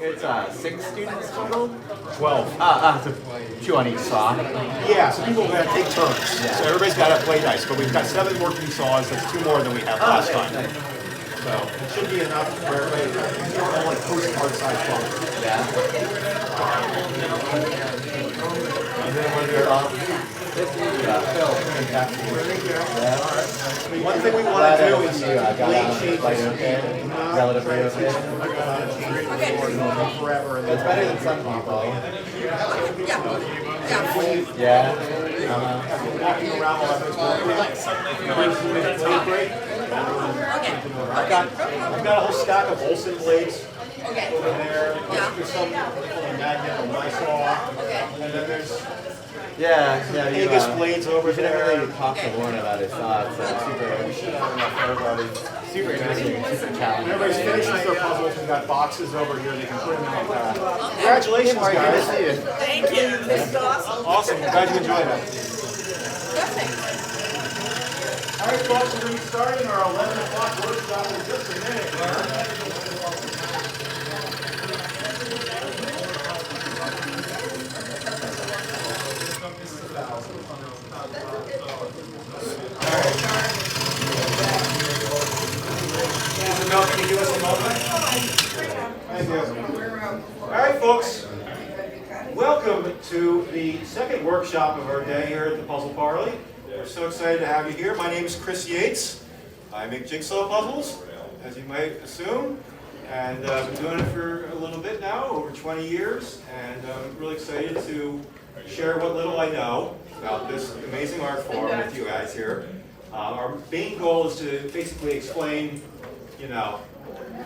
It's 6 students total? 12. Two on each saw. Yeah, so people are going to take turns. So everybody's got to play nice, but we've got 7 working saws. That's 2 more than we had last time. So it should be enough for everybody. These are all like postcard size saws. Yeah. And then when they're one thing we want to do is blade changes. Relatively okay. Forever. It's better than some people. Yeah. Yeah. Walking around while I've got a whole stack of Olsen blades over there. There's some magnet on my saw. And then there's Vegas blades over You there. didn't really talk to Lauren about his thoughts. Super interesting, super challenging. Everybody's finished with their puzzles. We've got boxes over here. They can put them in like that. Congratulations, Good to guys. see you. Thank you. This is awesome. Awesome. Glad you enjoyed it. Perfect. All right, folks, we're going to be starting our 11 o'clock workshop in just a minute. Isabelle, can you give us a moment? Thank you. All right, folks. Welcome to the second workshop of our day here at the Puzzle Parley. We're so excited to have you here. My name is Chris Yates. I make jigsaw puzzles, as you might assume. And I've been doing it for a little bit now, over 20 years. And I'm really excited to share what little I know about this amazing art form with you guys here. Our main goal is to basically explain,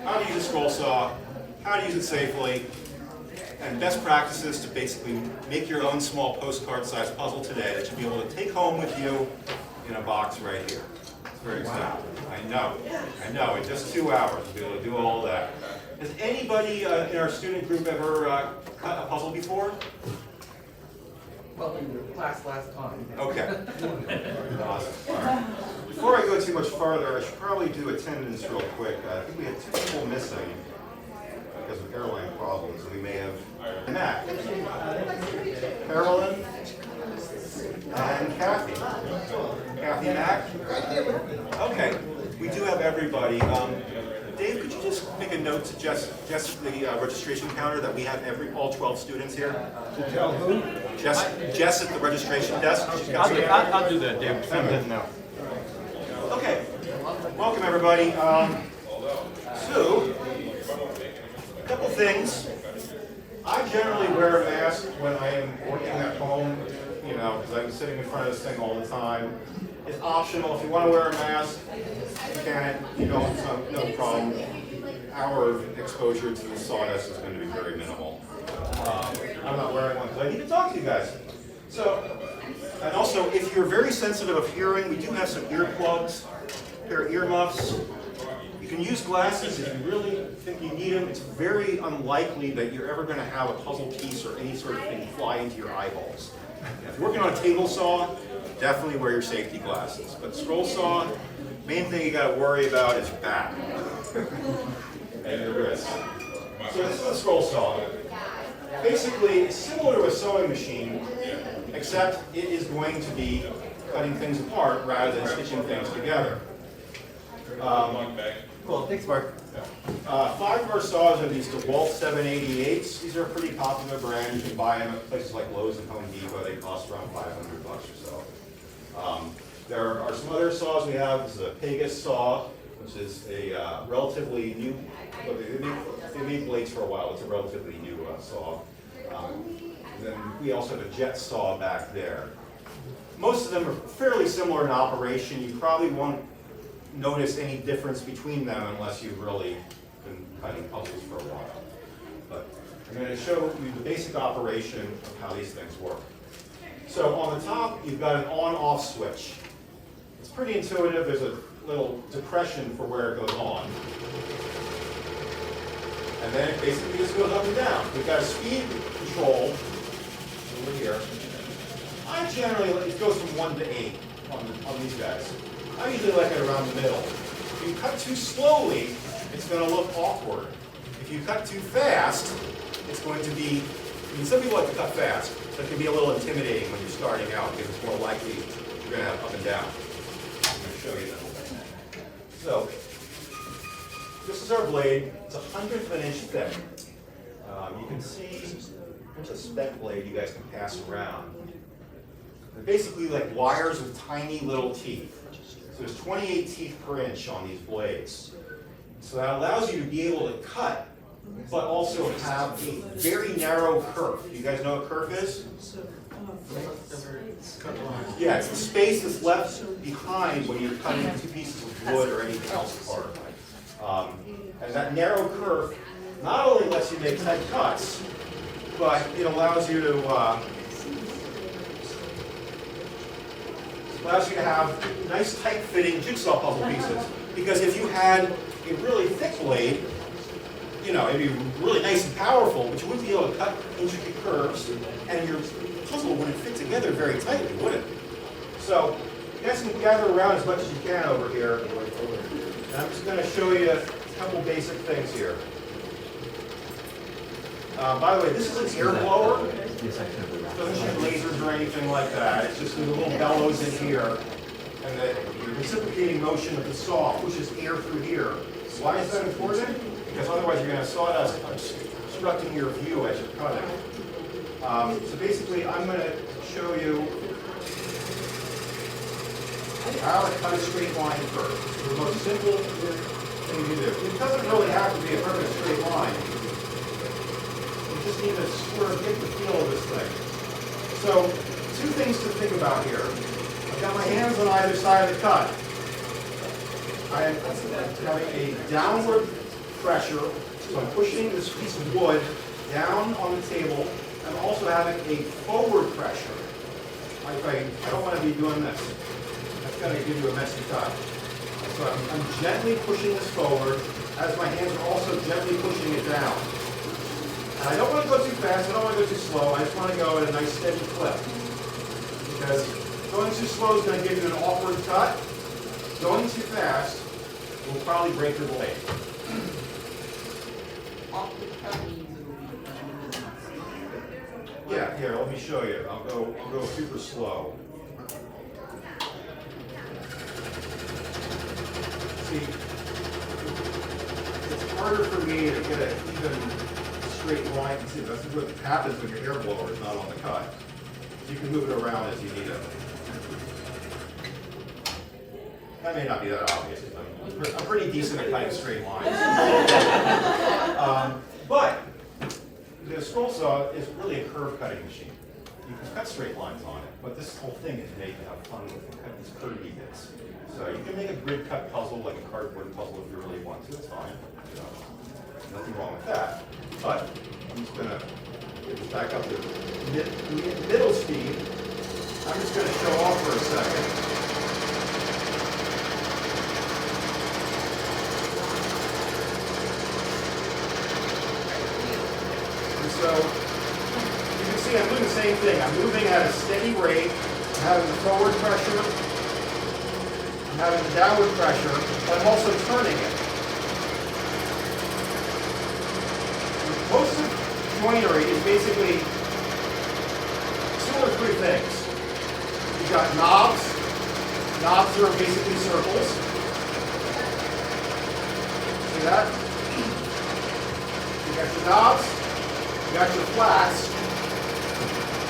how to use a scroll saw, how to use it safely, and best practices to basically make your own small postcard-sized puzzle today that you'll be able to take home with you in a box right here. It's very exciting. I know. In just 2 hours, you'll be able to do all that. Has anybody in our student group ever cut a puzzle before? Well, in your class last time. Okay. Awesome. All right. Before I go too much farther, I should probably do attendance real quick. I think we had 2 people missing because of airline problems. We may have Matt, Carolyn, and Kathy. Kathy Mack? Okay. We do have everybody. Dave, could you just make a note to Jess the registration counter that we have all 12 students here? To tell who? Jess at the registration desk. She's got some- I'll do that, Dave. Sam doesn't know. Okay. Welcome, everybody. So, a couple things. I generally wear a mask when I am working at home, because I'm sitting in front of this thing all the time. It's optional. If you want to wear a mask, you can. You don't, no problem. Our exposure to the sawdust is going to be very minimal. I'm not wearing one because I need to talk to you guys. So, and also, if you're very sensitive of hearing, we do have some earplugs, a pair of earmuffs. You can use glasses if you really think you need them. It's very unlikely that you're ever going to have a puzzle piece or any sort of thing fly into your eyeballs. If you're working on a table saw, definitely wear your safety glasses. But scroll saw, main thing you got to worry about is your back and your wrist. So this is a scroll saw. Basically, it's similar to a sewing machine, except it is going to be cutting things apart rather than stitching things together. Cool, thanks, Mark. 5 of our saws are these DeWalt 788s. These are a pretty popular brand. You can buy them at places like Lowe's and Home Depot. They cost around $500 or so. There are some other saws we have. This is a Pegasus saw, which is a relatively new, they made blades for a while. It's a relatively new saw. Then we also have a jet saw back there. Most of them are fairly similar in operation. You probably won't notice any difference between them unless you've really been cutting puzzles for a while. But I'm going to show you the basic operation of how these things work. So on the top, you've got an on-off switch. It's pretty intuitive. There's a little depression for where it goes on. And then it basically just goes up and down. We've got a speed control over here. I generally, it goes from 1 to 8 on these guys. I usually like it around the middle. If you cut too slowly, it's going to look awkward. If If you cut too fast, it's going to be, I mean, some people like to cut fast, so it can be a little intimidating when you're starting out because it's more likely you're going to have up and down. I'm going to show you that. So, this is our blade. It's 1/100 of an inch thick. You can see there's a spec blade you guys can pass around. They're basically like wires with tiny little teeth. So there's 28 teeth per inch on these blades. So that allows you to be able to cut, but also have a very narrow kerf. You guys know what kerf is? Yeah, it's the space that's left behind when you're cutting two pieces of wood or anything else apart. And that narrow kerf not only lets you make tight cuts, but it allows you to have nice tight-fitting jigsaw puzzle pieces. Because if you had a really thick blade, you know, it'd be really nice and powerful, but you wouldn't be able to cut intricate curves, and your puzzle wouldn't fit together very tightly, would it? So, you guys can gather around as much as you can over here. And I'm just going to show you a couple basic things here. By the way, this is an air blower. It doesn't shoot lasers or anything like that. It's just a little bellows in here. And the reciprocating motion of the saw pushes air through here. Why is that important? Because otherwise you're going to have sawdust obstructing your view as you're cutting. So basically, I'm going to show you how to cut a straight line curve. The most simple thing you do. It doesn't really have to be a perfect straight line. You just need to sort of get the feel of this thing. So, two things to think about here. I've got my hands on either side of the cut. I am having a downward pressure, so I'm pushing this piece of wood down on the table. I'm also having a forward pressure. I don't want to be doing this. That's going to give you a messy cut. So I'm gently pushing this forward as my hands are also gently pushing it down. And I don't want to go too fast, I don't want to go too slow, I just want to go at a nice steady clip. Because going too slow is going to give you an awkward cut. Going too fast will probably break your blade. Yeah, here, let me show you. I'll go super slow. See, it's harder for me to get an even straight line. See, that's what happens when your air blower is not on the cut. So you can move it around as you need it. That may not be that obvious. I'm pretty decent at cutting straight lines. But the Scrollsaw is really a curve cutting machine. You can cut straight lines on it, but this whole thing is made to have fun with and cut these curvy bits. So you can make a grid cut puzzle like a cardboard puzzle if you really want to, it's fine. You know, nothing wrong with that. But I'm just going to back up to middle speed. I'm just going to show off for a second. So, you can see I'm doing the same thing. I'm moving at a steady rate. I'm having the forward pressure. I'm having the downward pressure, but I'm also turning it. Most of joinery is basically two or three things. You've got knobs. Knobs are basically circles. See that? You got your knobs. You got your flats.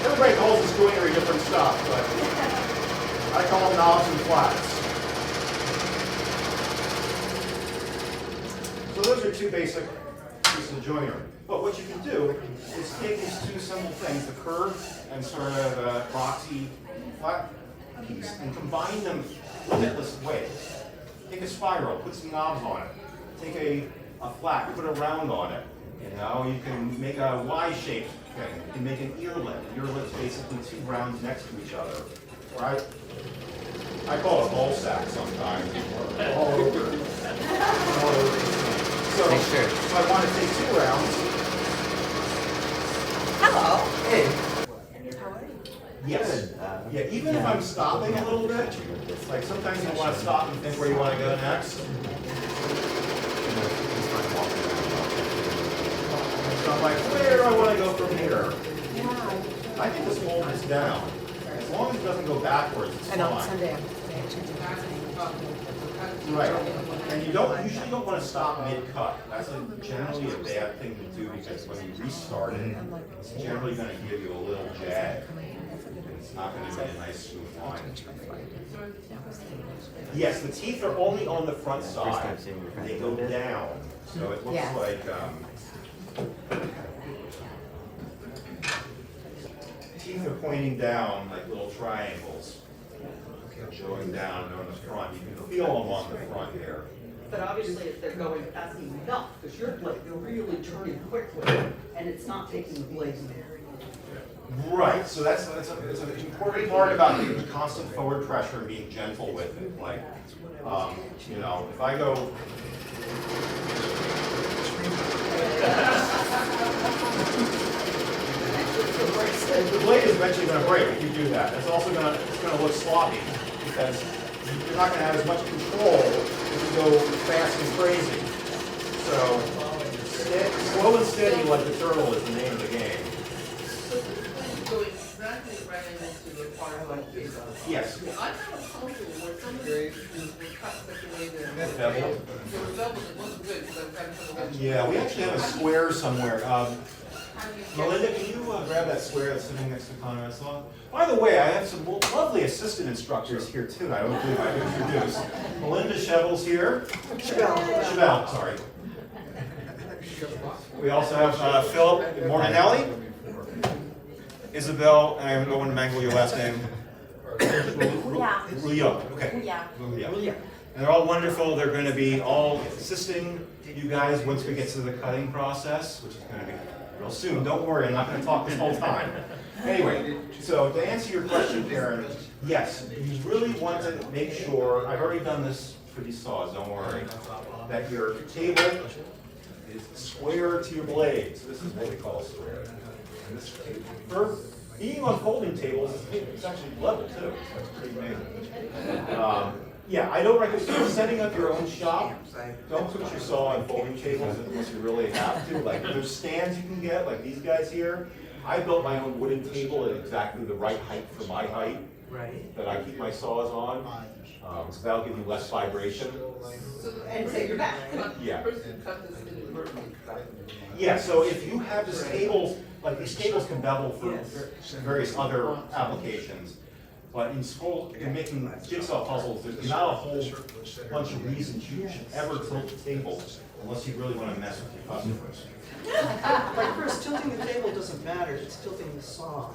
Everybody calls this joinery different stuff, but I call them knobs and flats. So those are two basic pieces of joinery. But what you can do is take these two simple things, the curve and sort of a boxy flat piece, and combine them limitless ways. Take a spiral, put some knobs on it. Take a flat, put a round on it. You know, you can make a Y-shaped thing. You can make an earlet. An earlet's basically two rounds next to each other. Right? I call it a ball sack sometimes. All over. All over. So if I want to take two rounds. Hello. Hey. Yes. Yeah, even if I'm stopping a little bit, like sometimes you want to stop and think where you want to go next. So I'm like, where do I want to go from here? I can just hold this down. As long as it doesn't go backwards, it's And on fine. Sunday, Right. And you usually don't want to stop mid-cut. That's generally a bad thing to do because when you restart it, it's generally going to give you a little jag. It's not going to be a nice smooth line. Yes, the teeth are only on the front side. They go down. So it looks like teeth are pointing down like little triangles. Going down on the front. You can feel them on the front here. But obviously, if they're going fast enough, because your blade, you're really turning quickly, and it's not taking the blade there. Right, so that's an important part about the constant forward pressure and being gentle with it. Like, you know, if I go. The blade is eventually going to break if you do that. It's also going to look sloppy because you're not going to have as much control if you go fast and crazy. So, slow and steady like the turtle is the name of the game. So exactly right into the part like this. Yes. I have a puzzle where some of these were cut such a way that Bevel. they were doubled, it wasn't good, because I'm trying to put it in. Yeah, we actually have a square somewhere. Melinda, can you grab that square that's sitting next to Conrad's law? By the way, I have some lovely assistant instructors here too. I don't believe I've introduced. Melinda Shebell's here. Shebell, sorry. We also have Philip Morganelli. Isabelle, and I'm going to mangle your last name. Rouillard. Okay. Rouillard. And they're all wonderful. They're going to be all assisting you guys once we get to the cutting process, which is going to be real soon. Don't worry, I'm not going to talk this whole time. Anyway, so to answer your question, Karen, yes, you really want to make sure, I've already done this for these saws, don't worry, that your table is square to your blade. So this is what we call a square. And this, for being on folding tables, it's actually level too. That's pretty amazing. Yeah, I don't recommend, if you're setting up your own shop, don't put your saw on folding tables unless you really have to. Like, there's stands you can get, like these guys here. I built my own wooden table at exactly the right height for my height that I keep my saws on. So that'll give you less vibration. And save your back. Yeah. Person cut this in the vertical. Yeah, so if you have just tables, like these tables can bevel for various other applications. But in making jigsaw puzzles, there's not a whole bunch of reasons you should ever tilt the table unless you really want to mess with your customers. Like Chris, tilting the table doesn't matter, it's tilting the saw.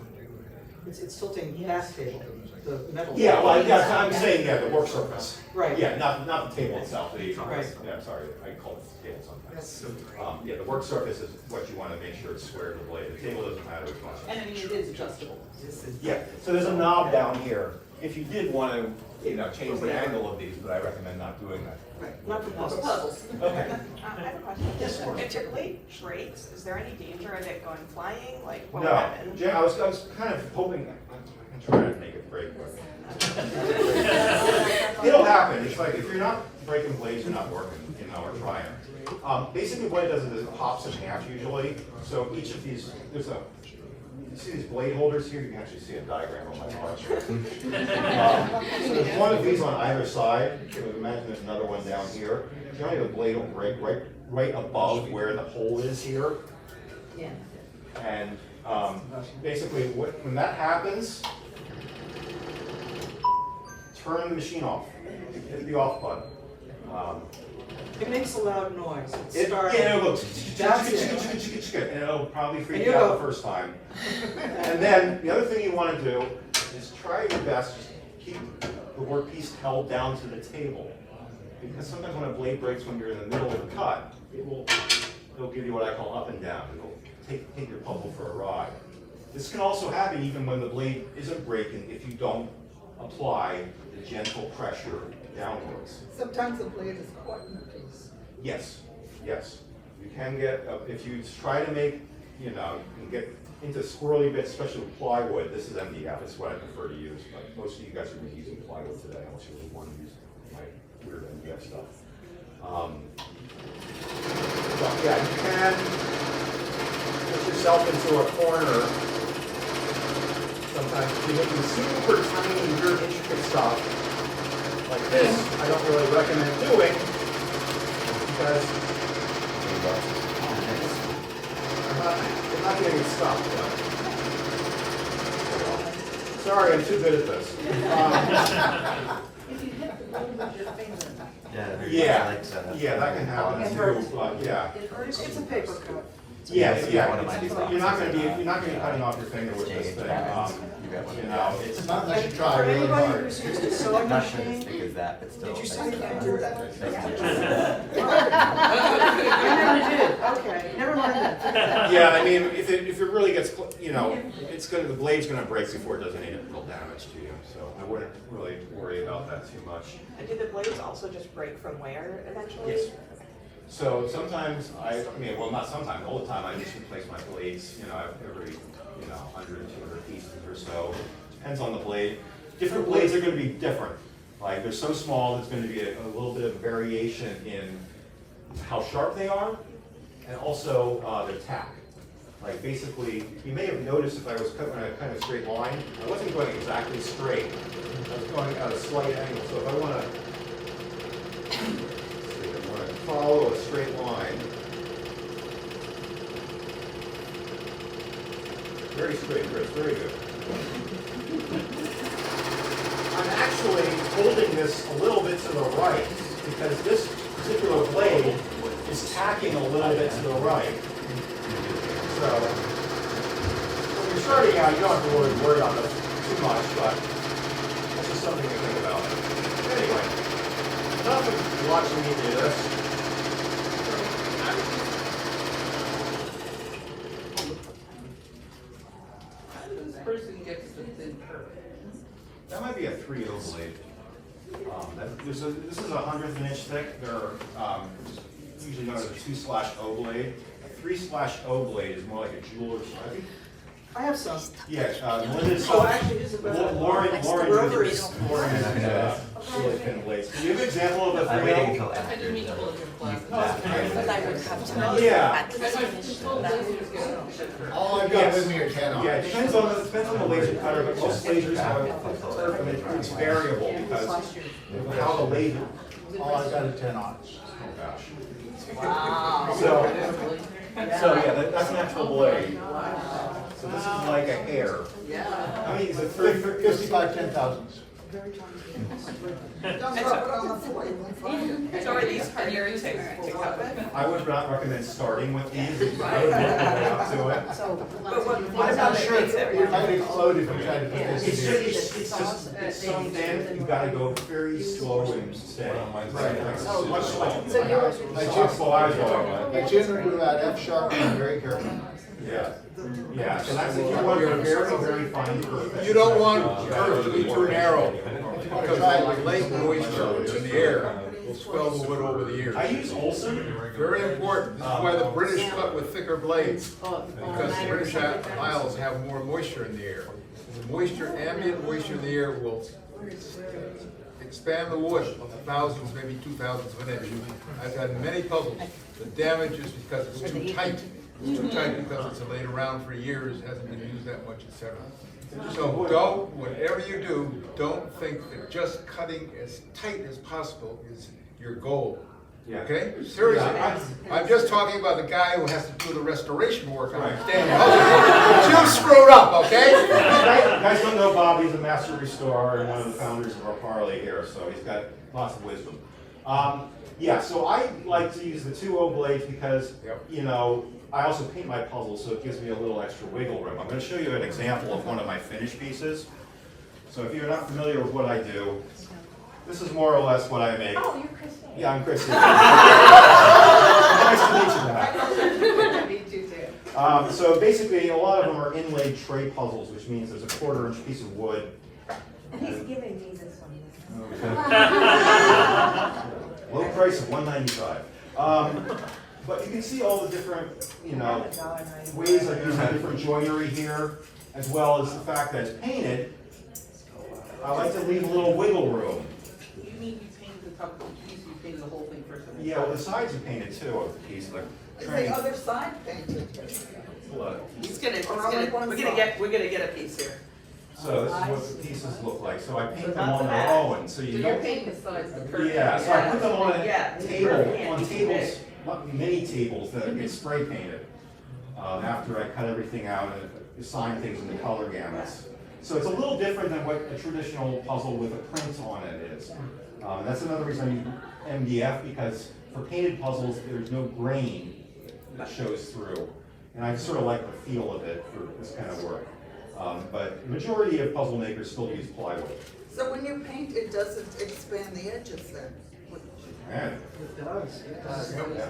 It's tilting that table, the metal. Yeah, well, yeah, I'm saying, yeah, the work surface. Right. Yeah, not the table itself. Right. Yeah, sorry, I call it the table sometimes. Yeah, the work surface is what you want to make sure it's square to the blade. The table doesn't matter as much. And I mean, it is adjustable. Yeah, so there's a knob down here. If you did want to, change the angle of these, but I recommend not doing that. Right, not the For puzzles. puzzles. Okay. I have a question. If your blade breaks, is there any danger of it going flying? Like, what would No, happen? Jen, I was kind of hoping, I'm trying to make it break, but it'll happen. It's like if you're not breaking blades, you're not working, or trying. Basically, what it does is it pops in half usually. So each of these, you see these blade holders here? You can actually see a diagram on my chart. So there's one of these on either side. So imagine there's another one down here. Generally, the blade will break right above where the hole is here. Yeah. And basically, when that happens, turn the machine off. Hit the off button. It makes a loud noise, it's Yeah, starting. it'll go, That's it. and it'll probably freak And you you out go. the first time. And then the other thing you want to do is try your best to keep the workpiece held down to the table. Because sometimes when a blade breaks when you're in the middle of a cut, it'll give you what I call up and down. It'll take your puzzle for a ride. This can also happen even when the blade isn't breaking if you don't apply the gentle pressure downwards. Sometimes the blade is caught in a piece. Yes, yes. You can get, if you try to make, you can get into squirrely bits, especially with plywood. This is MDF, it's what I prefer to use, but most of you guys are going to be using plywood today, unless you really want to use my weird MDF stuff. But yeah, you can yourself into a corner. Sometimes if you're making super tiny, weird, intricate stuff like this, I don't really recommend doing because I'm not getting it stuck. Sorry, I'm too good at this. If you hit the blade with your finger. Yeah, that can happen too. But yeah. It's a paper cut. Yeah, One yeah. of my You're not going to be cutting off your finger with this thing. You know, it's not unless you try For really anybody hard. who's used to sewing Not sure as machine, thick as that, but still. did you say makes you it- can do that? makes it- I never did, okay, never mind that. Yeah, I mean, if it really gets, the blade's gonna break before it does any real damage to you, so I wouldn't really worry about that too much. And do the blades also just break from wear eventually? Yes. So sometimes not sometimes, all the time, I just replace my blades, every, 100, 200 pieces or so. Depends on the blade. Different blades are gonna be different. Like, they're so small, there's gonna be a little bit of variation in how sharp they are, and also their tack. Like, basically, you may have noticed if I was cutting a kind of straight line, I wasn't going exactly straight. I was going at a slight angle, so if I wanna follow a straight line. Very straight, Chris, very good. I'm actually holding this a little bit to the right because this particular blade is tacking a little bit to the right. So, when you're starting out, you don't have to really worry about this too much, but that's just something to think about. Anyway, enough of watching me do this. How did this person get to the thin curve? That might be a 3/0 blade. This is 1/100 of an inch thick. They're usually known as a 2/0 blade. A 3/0 blade is more like a jeweler's. I think. I have some. Yeah, Melinda's. Oh, actually, Isabelle. Lauren Rotary. uses really thin blades. Do you have an example of a I'm waiting 3/0? until I after didn't mean to the. pull it from class. that. Yeah. All I've got with me are 10 on. Yeah, it depends on the laser cutter, but most lasers have a curve and it's variable because of how the laser. All I've got is 10 on. Oh gosh. Wow. So yeah, that's an actual blade. So this is like a hair. Yeah. I mean, it's a 55 10,000s. Don't drop it on the floor, you won't find it. So are these harder to cut with? I would not recommend starting with these. I would work my way up to it. But what I'm about not it sure makes it it more? might explode if you try to put this It's in here. just so thin, you've got to go very slow and steady. Like so much like I choose softball. to do that F sharp and very careful. Yeah. Yeah, so that's if you want a very, very fine curve. You don't want curves to be too narrow, because the lake moisture in the air will swell the wood over the years. I use Olson. Very important, this is why the British cut with thicker blades, because the British Isles have more moisture in the air. The moisture, ambient moisture in the air will expand the wood thousands, maybe 2,000ths of an inch. I've had many puzzles. The damage is because it's too tight. It's too tight because it's laid around for years, hasn't been used that much, etc. So whatever you do, don't think that just cutting as tight as possible is your goal. Yeah. Okay? Seriously. Yeah, I'm just talking about the guy who has to do the restoration work on Right. his damn house. But you screwed up, okay? Guys don't know Bob, he's a master restorer and one of the founders of our Parley here, so he's got lots of wisdom. Yeah, so I like to use the 2/0 blades because, I also paint my puzzles, so it gives me a little extra wiggle room. I'm going to show you an example of one of my finished pieces. So if you're not familiar with what I do, this is more or less what I make. Oh, you're Chris Yates. Yeah, I'm Chris Yates. Nice to meet you, Matt. Me too, too. So basically, a lot of them are inlaid tray puzzles, which means there's a 1/4 inch piece of wood. He's giving me this one. Low price of $195. But you can see all the different, ways of using different joinery here, as well as the fact that it's painted. I like to leave a little wiggle room. You mean you painted the top of the piece, you painted the whole thing first? Yeah, well, the sides are painted too of the piece, like Is the other side painted? couple of He's pieces. gonna, we're gonna get a piece here. So this is what the pieces look like. So I paint them that's on their that. own, so So you you're don't. painting the sides of the curtain. Yeah, so I put them on a Yeah, table, curtain on can't be tables, big. not many tables that get spray painted. After I cut everything out and assign things in the color gamuts. So it's a little different than what a traditional puzzle with a print on it is. And that's another reason I use MDF, because for painted puzzles, there's no grain that shows through. And I sort of like the feel of it for this kind of work. But the majority of puzzle makers still use plywood. So when you paint, it doesn't expand the edges then? And It does, yes.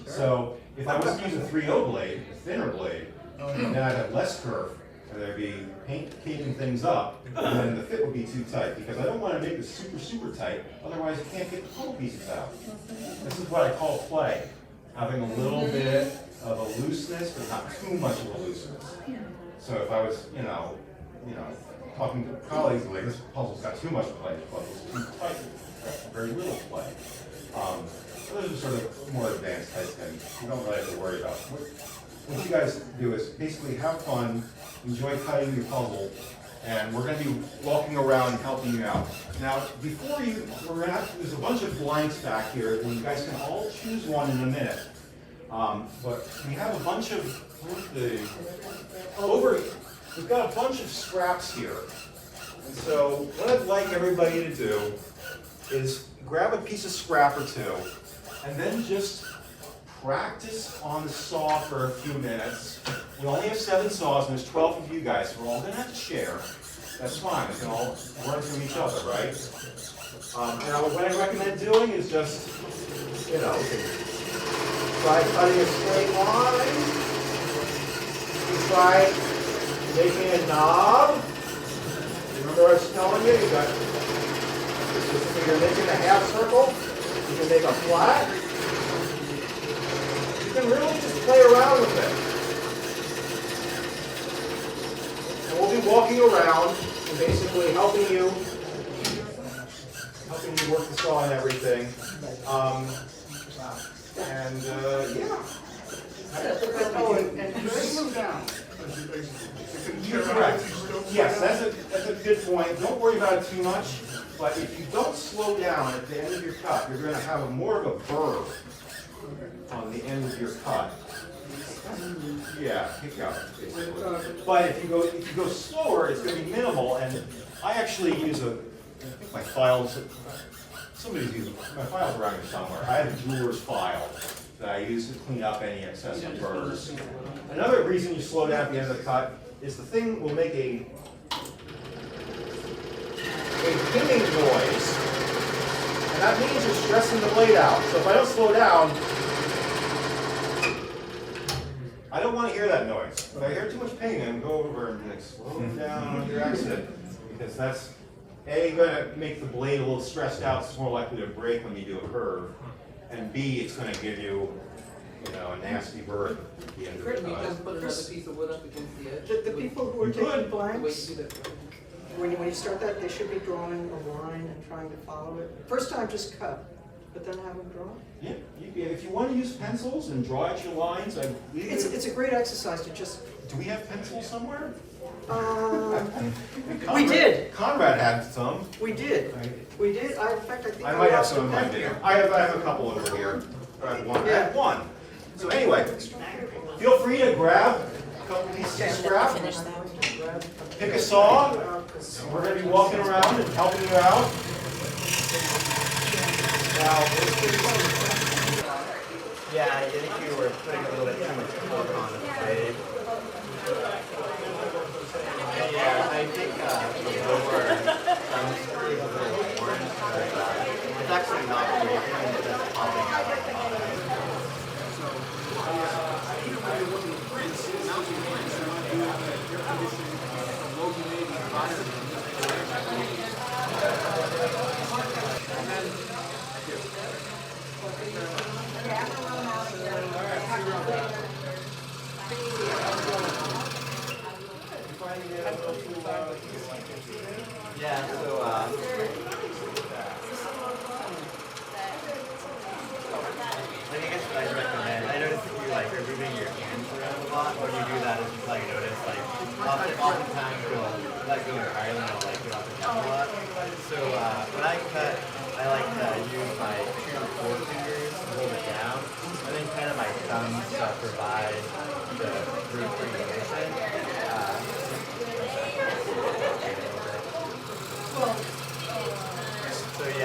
so if I was to use a 3/0 blade, a thinner blade, then I'd have less curve, and I'd be taping things up, and then the fit would be too tight, because I don't want to make this super, super tight, otherwise you can't get the puzzle pieces out. This is what I call play, having a little bit of a looseness, but not too much of a looseness. So if I was, talking to colleagues, like, this puzzle's got too much play, this puzzle's too tight, very little play. So those are sort of more advanced type things. You don't really have to worry about. What you guys do is basically have fun, enjoy cutting your puzzle, and we're going to be walking around and helping you out. Now, before you, there's a bunch of blanks back here, and you guys can all choose one in a minute. But we have a bunch of, we've got a bunch of scraps here. And so what I'd like everybody to do is grab a piece of scrap or two, and then just practice on the saw for a few minutes. We only have 7 saws, and there's 12 of you guys, so we're all gonna have to share. That's fine, we can all learn from each other, right? And what I recommend doing is just, try cutting a straight line. You try making a knob. Remember what I was telling you? You got, if you're making a half circle, you can make a flat. You can really just play around with it. And we'll be walking around and basically helping you work the saw and everything. Correct. Yes, that's a good point. Don't worry about it too much. But if you don't slow down at the end of your cut, you're going to have more of a burr on the end of your cut. Yeah, kick out. But if you go slower, it's going to be minimal. And I actually use I think my files. Somebody's using my files around here somewhere. I have a jeweler's file that I use to clean up any excessive burrs. Another reason you slow down at the end of the cut is the thing will make a pinging noise, and that means you're stressing the blade out. So if I don't slow down, I don't want to hear that noise. If I hear too much pinging, I'm going to go over and slow down on your exit, because that's A, going to make the blade a little stressed out, so it's more likely to break when you do a curve, and B, it's going to give you, a nasty burr at the end of the Couldn't you cut. just put another piece of wood up against the edge? The people who are You taking could. The way you blanks, do that. when you start that, they should be drawing a line and trying to follow it. First time, just cut, but then have them draw. Yeah, if you want to use pencils and draw out your lines, I leave it. It's a great exercise to just, Do we have pencils somewhere? we did. Conrad had some. We did. In fact, I think I might have lost some a in my pen video. here. I have a couple over here. I have one. I have one. So anyway, feel free to grab a couple pieces of scrap, pick a saw, and we're going to be walking around and helping you out. Yeah, I think you were putting a little bit too much torque on the blade. Yeah, I think the lower thumb screw is a little orange, but it's actually not breaking, it's just popping out of the bottom.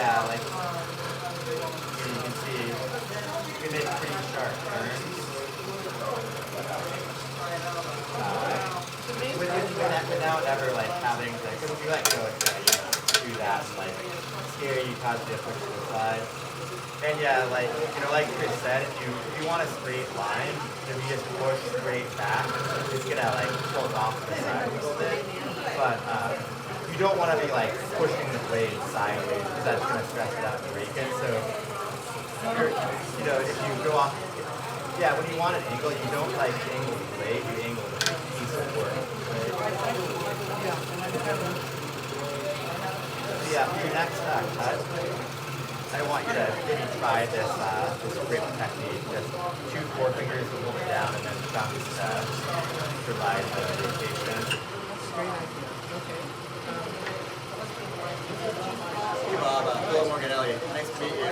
yeah, like you can see, you can make pretty sharp turns. Without ever like having to, because if you let go, it's gonna do that and like scare you, cause you to push to the side. And yeah, like like Chris said, if you want a straight line, if you just push straight back, it's gonna like tilt off to the side a little bit. But you don't want to be like pushing the blade sideways because that's gonna stress it out and break it. So if you go off, yeah, when you want an angle, you don't like angle the blade, you angle the piece of work. Right? So yeah, for your next cut, I want you to maybe try this grip technique. Just 2 forefingers to hold it down and then thumbs to provide the rotation. Hey Bob, Phil Morganelli. Nice to meet you.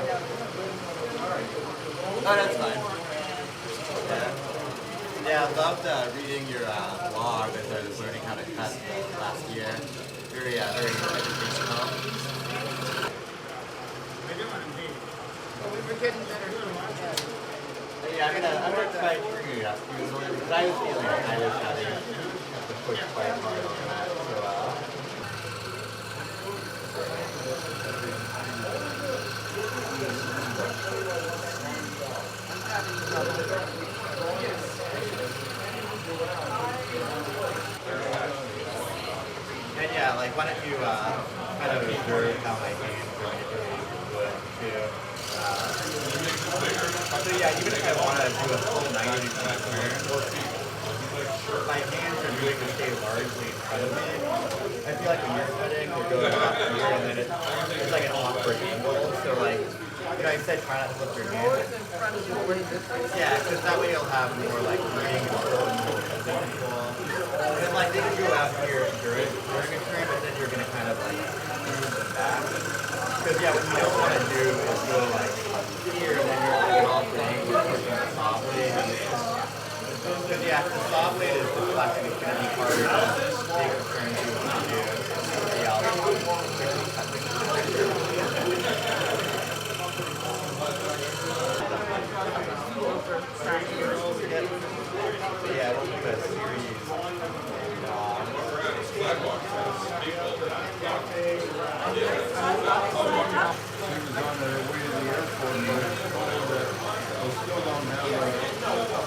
Oh, that's fine. Yeah, I loved reading your blog as I was learning how to cut last year. Very educational. We're getting better. Yeah, I'm gonna try to screw you up because I was feeling like I was having to push quite hard on that. And yeah, like why don't you kind of observe how my hands manipulate the wood too. So yeah, even if I want to do a full 90-degree turn, my hands are moving to stay largely in front of me. I feel like when you're cutting, you're going up here and then it's like an awkward angle. So like, I said try not to flip your hands. Yeah, because that way you'll have more like moving control and more control. And then like they can go out here during a turn, but then you're going to kind of like move them back. Because yeah, what you don't want to do is go like here and then you're like an alternate angle pushing the saw blade. Because yeah, if the saw blade is deflecting, it's going to be harder to take the turns you want to do. So yeah, I'll quickly cut the yeah, we'll do a series.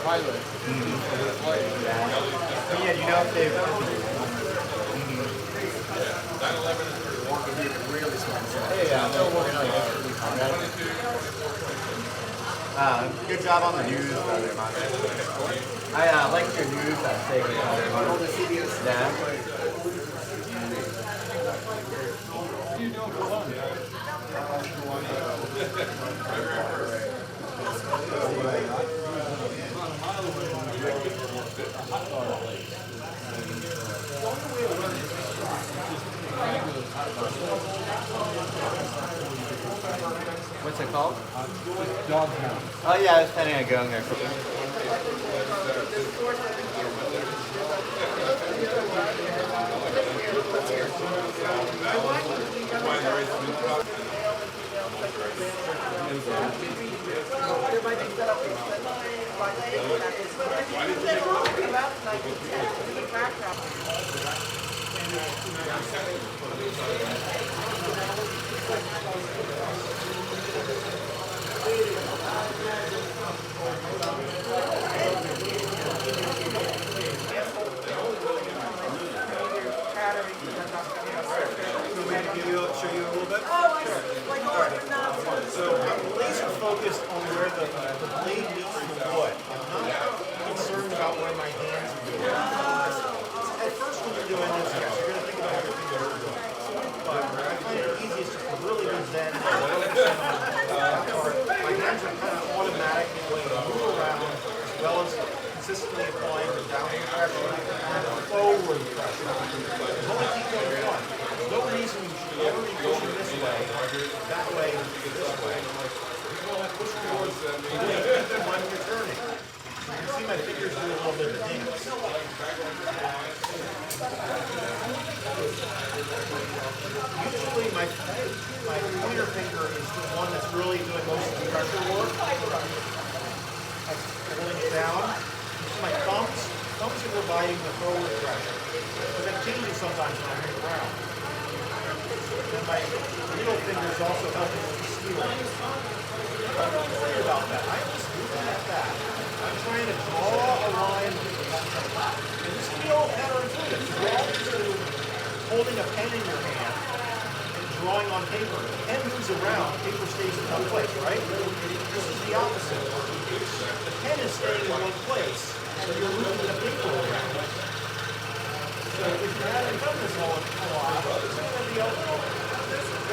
Pilot. Yeah, do you know if they've good job on the news, brother. I like your news segment, brother. Yeah. What's it called? Dogtown. Oh yeah, I was planning on going there. Show you a little bit? So I'm laser focused on where the blade meets the wood. I'm not concerned about where my hands are doing. At first when you're doing this, yes, you're going to think about everything that you're doing. But I find it easiest just to really be zen and focus on that part. My hands are kind of automatically going to move around as well as consistently applying the downward pressure and forward pressure. There's only keep going one. There's no reason you should ever be pushing this way, that way, this way. You want to push towards really doing most of the pressure work. I'm holding it down. Use my thumbs. Thumbs are providing the forward pressure. But that changes sometimes when I'm moving around. And my middle fingers also helping with the steering. I'm not worried about that. I just do that like that. I'm trying to draw a line. And this can be all counterintuitive. You're all used to holding a pen in your hand and drawing on paper. The pen moves around, paper stays in one place, right? This is the opposite. The pen is staying in one place, and you're moving the paper around. So if you haven't done this a lot, it's going to be a little.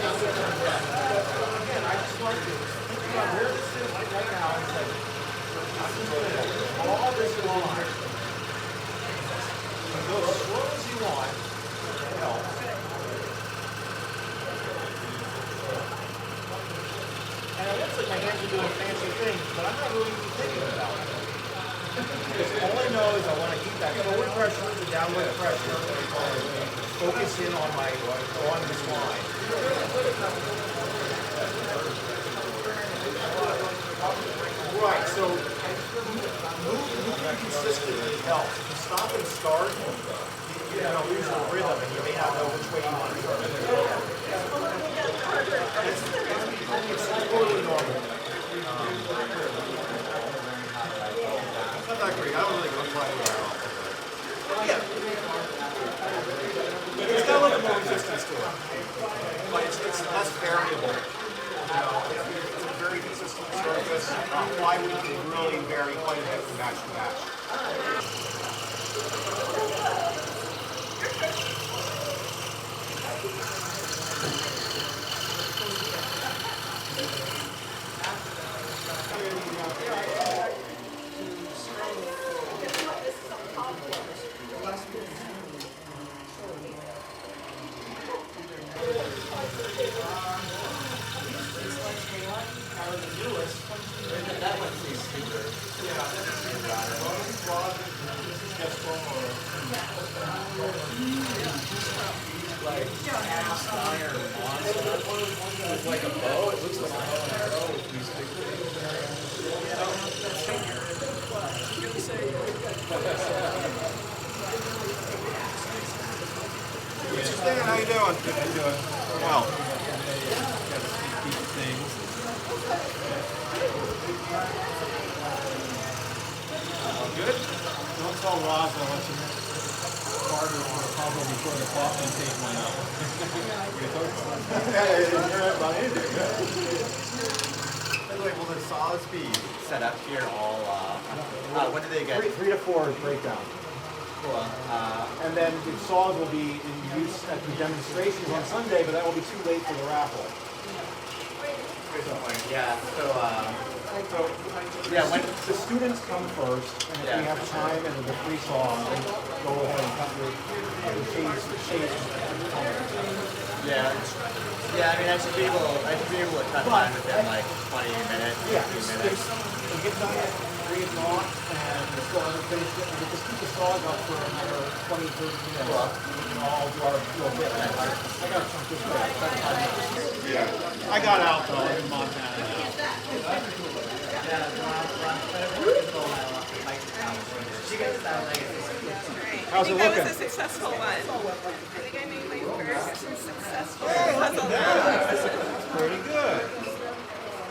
Again, I just like to think about where this is right now and say, I'm just going to draw this line. And go as slow as you want. It helps. And it looks like my hands are doing fancy things, but I'm not really even thinking about it. Because all I know is I want to keep that forward pressure, the downward pressure, focus in on this line. Right, so moving consistently helps. If you stop and start, you're going to lose the rhythm and you may not know which way you want to turn. It's totally normal. It's not that great. I don't really go flying around. Yeah. It's got a little bit more resistance to it. But it's less variable. It's a very consistent surface. Plywood can really vary quite a bit from match to match. Stan, how you doing? Good, how you doing? Well. Good? Don't tell Roz I'll let you harder for a puzzle before the coffee tape went up. Yeah, I didn't hear about anything. By the way, will the saws be set up here all, when do they get? 3 to 4 is breakdown. Cool. And then the saws will be in use at the demonstrations on Sunday, but that will be too late for the raffle. Yeah, so when The students come first, and if we have time and the free saw, then go ahead and cut the shades. yeah, I mean, I should be able to cut time within like 20 minutes, 15 Yeah, minutes. we get done at 3 o'clock, and we still haven't finished it, and we just keep the saws up for another 20, 30 minutes. We can all do our little bit. I got to chunk this way. I got out though, I'm in Montana now. How's it I think that looking? was a successful one. I think I made my first successful puzzle now. Pretty good.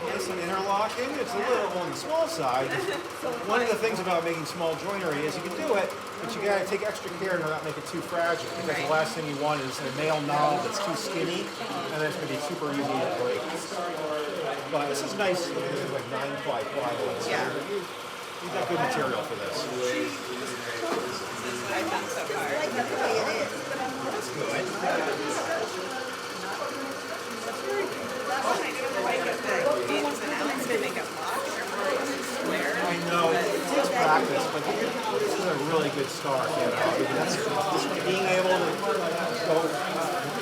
And some interlocking. It's a little on the small side. One of the things about making small joinery is you can do it, but you gotta take extra care to not make it too fragile. Because the last thing you want is a nail knob that's too skinny, and then it's gonna be super easy to break. But this is nice. This is like 9-ply plywood. Yeah. You've got good material for this. I've done so far. That's good. Last one I didn't quite get the ins and outs to make a box or more square. I know, it takes practice, but this is a really good start, you know. That's just being able to go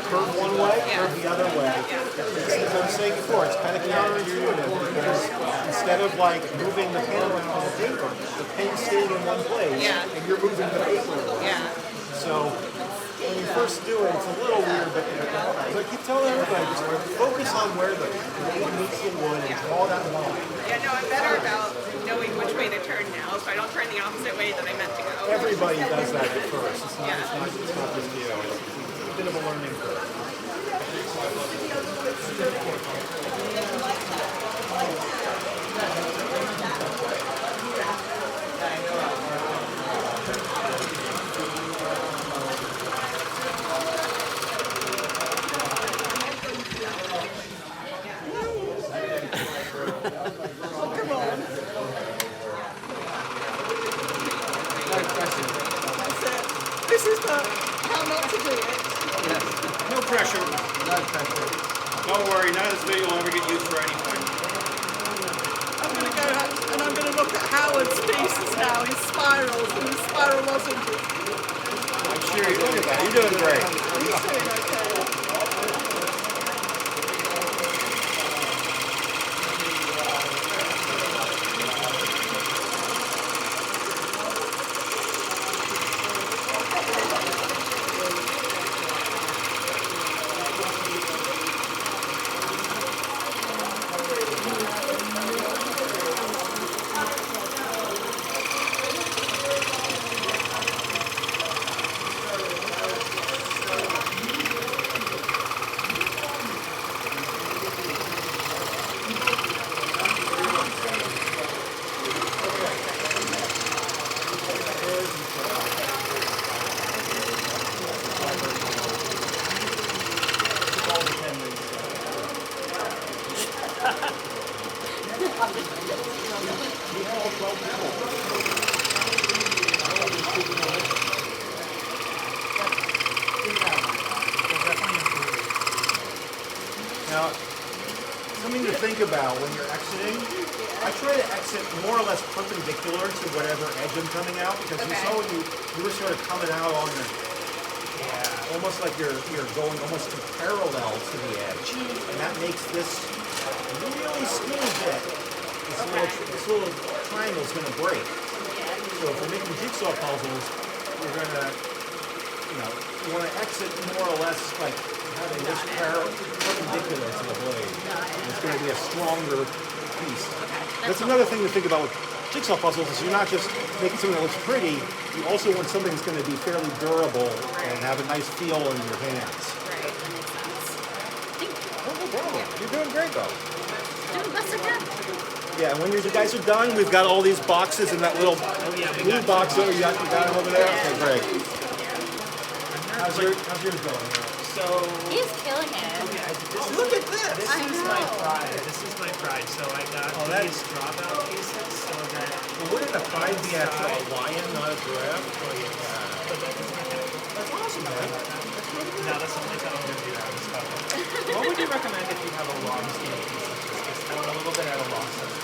curve one way, curve the other way. As I was saying before, it's kind of counterintuitive because instead of like moving the pen around on the paper, the pen's staying in one place and you're moving the paper around. Yeah. So when you first do it, it's a little weird, but I keep telling everybody, just focus on where the blade meets the wood and draw that line. Yeah, no, I'm better about knowing which way to turn now, so I don't turn the opposite way that I meant to go. Everybody does that at first. It's not just you. It's a bit of a learning curve. This is the how not to do it. No pressure. Don't worry, none of this video will ever get used for anything. I'm going to go and I'm going to look at Howard's pieces now, his spirals and his spiral lozenges. I'm sure you're doing that. You're doing great. He's doing okay. Now, something to think about when you're exiting. I try to exit more or less perpendicular to whatever edge I'm coming out, because you saw when you were sort of coming out on the, almost like you're going almost parallel to the edge, and that makes this really skinny bit. This little triangle is going to break. So if we're making jigsaw puzzles, we're going to, you want to exit more or less like having this perpendicular to the blade. And it's going to be a stronger piece. That's another thing to think about with jigsaw puzzles is you're not just making something that looks pretty, you also want something that's going to be fairly durable and have a nice feel in your hands. Right, that makes sense. Thank you. Oh, no problem. You're doing great though. Doing the best I can. Yeah, and when you guys are done, we've got all these boxes and that little blue box over. You got them over there? Okay, great. How's yours going? So He's killing it. Look at this! this I is know. my pride. This is my pride. So I got these dropout pieces so that Wouldn't a pride be a lion, not a giraffe? that's awesome, man. No, that's the only time I'm gonna do that. This cover. What would you recommend if you have a long skinny piece? Just going a little bit at a loss.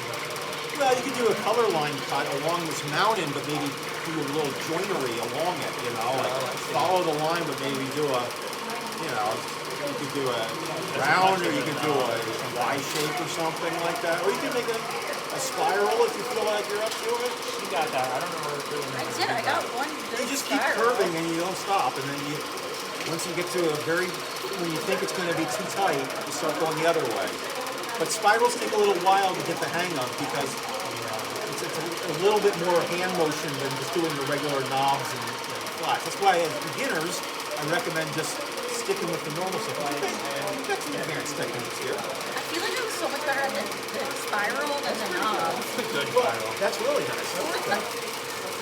Well, you could do a color line cut along this mountain, but maybe do a little joinery along it, like follow the line, but maybe do a, you could do a round, or you could do a Y shape or something like that. Or you could make a spiral if you feel like you're up to it. You got that. I don't know where it's really I did. I got one You good just keep spiral. curving and you don't stop, and then once you get to when you think it's going to be too tight, you start going the other way. But spirals take a little while to get the hang of because it's a little bit more hand motion than just doing the regular knobs and flats. That's why as beginners, I recommend just sticking with the normal stuff. We've got some advanced techniques here. I feel like I was so much better at the spiral than the knob. good Well, that's really nice. I like that.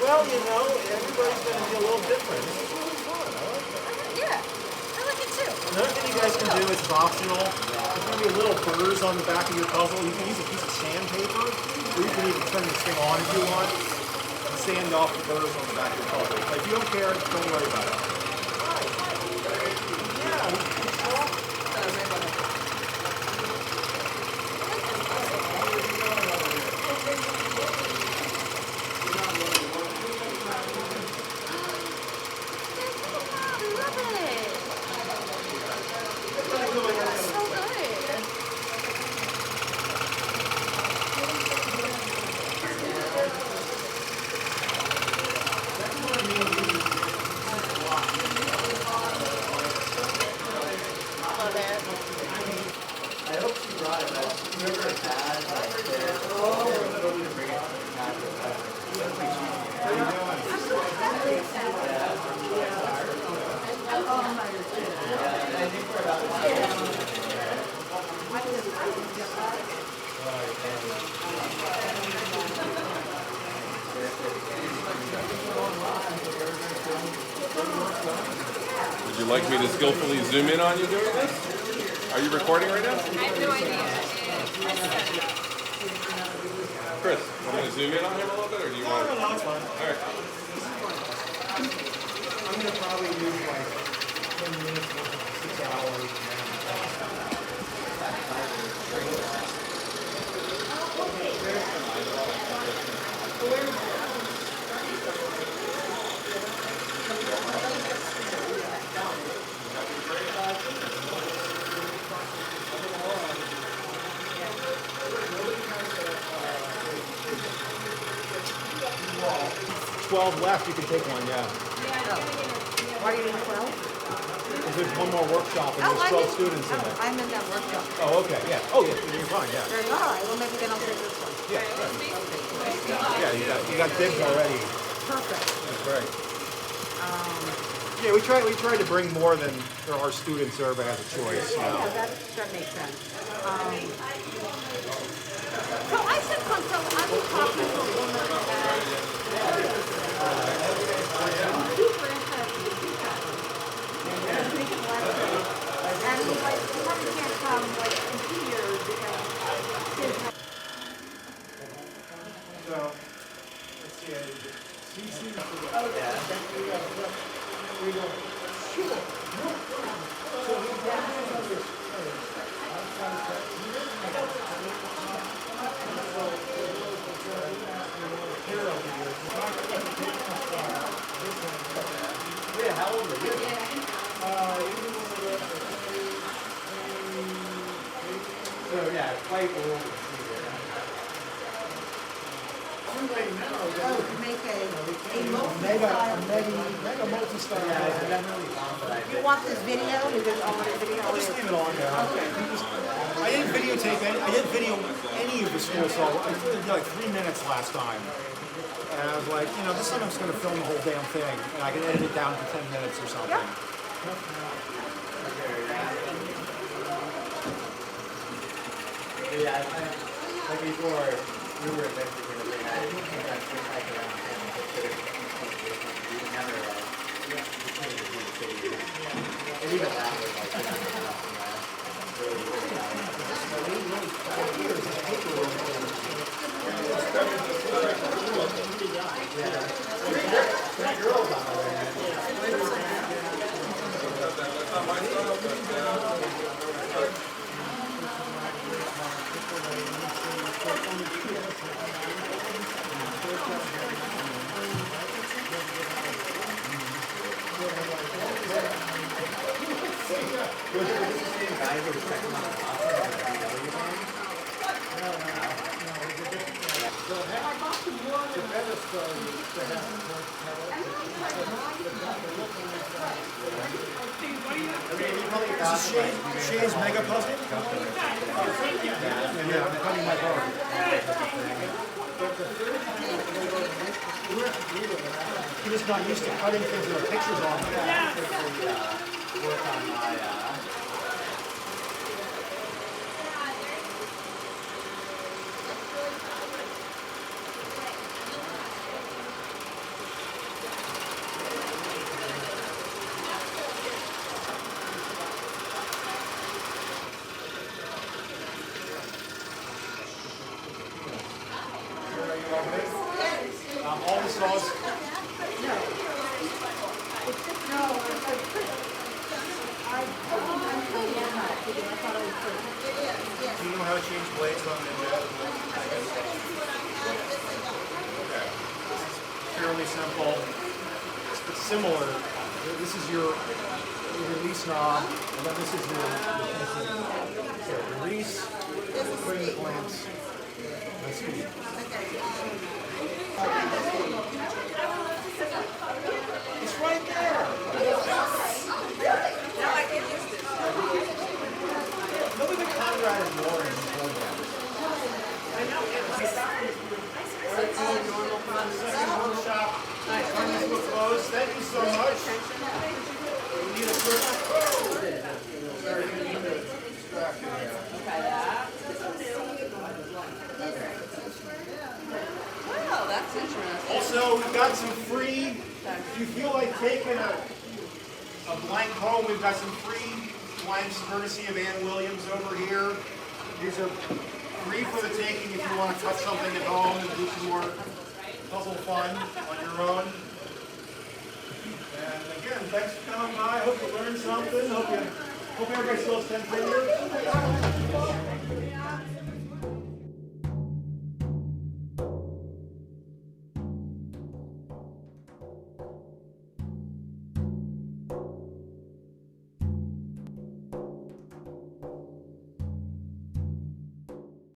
Well, everybody's going to be a little different. This is really fun. I like that. Yeah, I like it too. Another thing you guys can do, it's optional. There's going to be little burrs on the back of your puzzle. You can use a piece of sandpaper, or you can even turn this thing on if you want, and sand off the burrs on the back of your puzzle. But if you don't care, don't worry about it. Would you like me to skillfully zoom in on you doing this? Are you recording right now? I have no idea. Chris, want me to zoom in on him a little bit, or do you want to? No, it's fine. All right. I'm gonna probably use like 10 minutes, 6 hours. 12 left, you can take one, yeah. Why do you need 12? Because there's one more workshop and Oh, there's 12 students in it. I'm in that workshop. Oh, okay, yeah. Oh, yeah, you're fine, yeah. Very all right, well, maybe then I'll take this one. Yeah, right. Yeah, you got dibs already. Perfect. That's great. Yeah, we tried to bring more than there are students, so everybody has a choice. You know. Yeah, that makes sense. So I said, so I was talking to a woman super interested in and he's like, you probably can't come like in 2 years because kids have. So, let's see. Yeah, how old are you? So yeah, quite old. Oh, to make a Mega multi-star. You want this video? You just want a video? I'll just leave it on there. Okay. I didn't videotape any. I didn't video any of the Scrollsaw. I did like 3 minutes last time, and I was like, you know, this time I'm just going to film the whole damn thing, and I can edit it down to 10 minutes or something. Yeah. Yeah, like before, we were eventually going to bring that around we never, and even that was like, girls on the way. That's not my style, but This is Shay's Mega Puzzle? Yeah, I'm cutting my board. You're just not used to cutting things with pictures on them. Work on my, All the saws. Do you know how to change blades on Ninja? Okay. Fairly simple. It's similar. This is your release knob, and then this is your release, putting the clamps, and speed. It's right there. Nobody but Conrad and Lauren told them. So we've got some free, if you feel like taking a blank home, we've got some free blanks courtesy of Ann Williams over here. These are free for the taking if you want to touch something at home and do some more puzzle fun on your own. And again, thanks for coming by. Hope you learned something. Hope everybody still has 10 fingers.